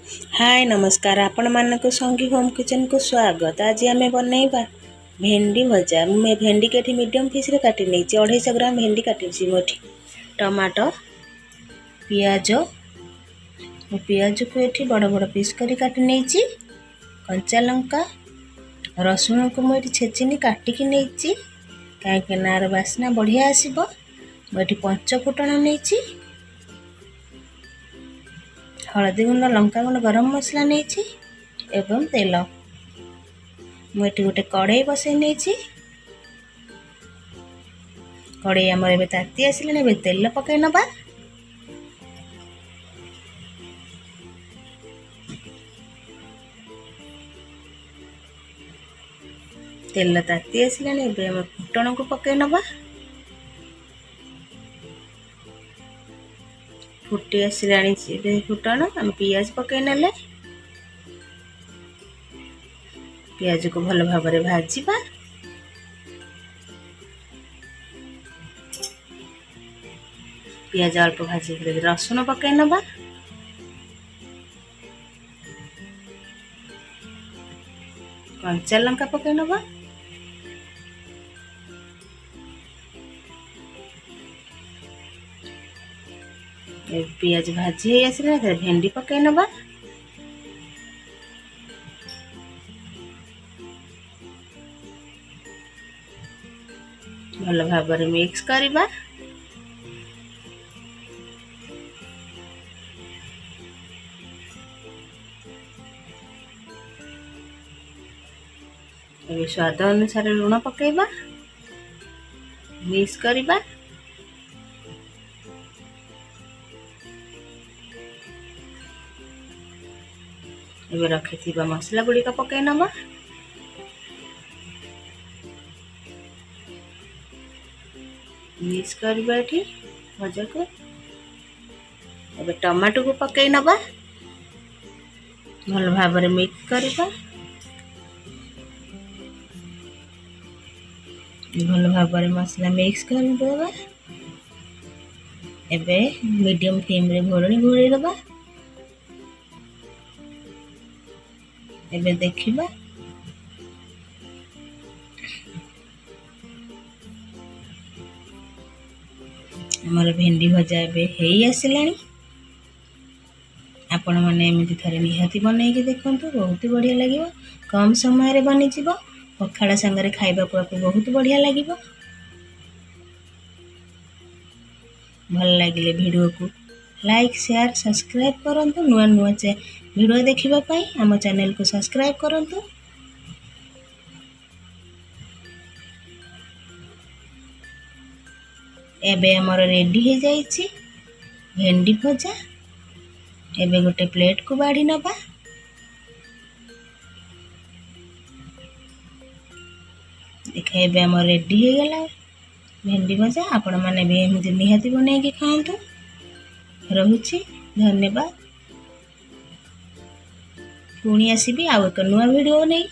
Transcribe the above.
हाय नमस्कार आपण मानक संगी होम किचन को स्वागत। आज आम बनइबा भेंडी भजा। मैं भेंडी के मीडियम पीस रे काटी नहीं 250 ग्राम भेंडी काटी मोटी टमाटो पियाज पियाज को ये बड़ बड़ पीस करी काटी नहीं कंचा लंका रसुण को मुझे छेचिनी काटिकी नहीं कहीं नार बास्ना बढ़िया आसब। मुझे पंच फुटण नहीं हलदी गुंड लंका गुंड गरम मसला नहीं एवं तेल मुझे गोटे कड़े बसई नहीं कड़े आमर ए ताती आसले तेल पकई नबा। तेल ताती आसले फुटण को पकई नबा। फुटी आसलाणी फुटण आम पियाज पकई नेले पियाज को भल भाव में भाजवा। पियाज अल्प भाजी रसुण पकई नबा। कंचा लंका पकई नबा। पियाज भाजी हो आसला भेंडी पकई नबा। भल भाव में मिक्स करवा। स्वाद अनुसार लुण पकेबा मिक्स करवा। एबे रखि मसला गुड़िक पकई नबा। मिक्स करवा ये भजा को। एबे टमाटो को पकई नबा भल भाव में मिक्स करवा। भल भाव में मसला मिक्स करदेवा। एबे मीडियम फ्लेम रे घोड़नी घोड़े दबा। एबे देखिबा हमारे भेंडी भजा एबे हेई आसिलानी। आपण माने एमिति थरे निहाती बनैकी देखंतु बहुत बढ़िया लागिबो। कम समय रे बनि जिवो पखाड़ा संगरे खाइबा को बहुत बढ़िया लागिबो। भल लागिले वीडियो को लाइक शेयर सब्सक्राइब करंतु। नुआ नुआ वीडियो देखिबा पई आम चैनल को सब्सक्राइब करंतु। एबे हमर रेडी हो जाइछि भेंडी भजा। एबे गोटे प्लेट को बाढ़ी नबा। देखे एबे हमर रेडी हो गला भेंडी भजा। आपण माने भी एमति निहाती बनै के खांतु। रहुछि धन्यवाद। पुणी आसीबी आउ एक नुआ वीडियो नहीं।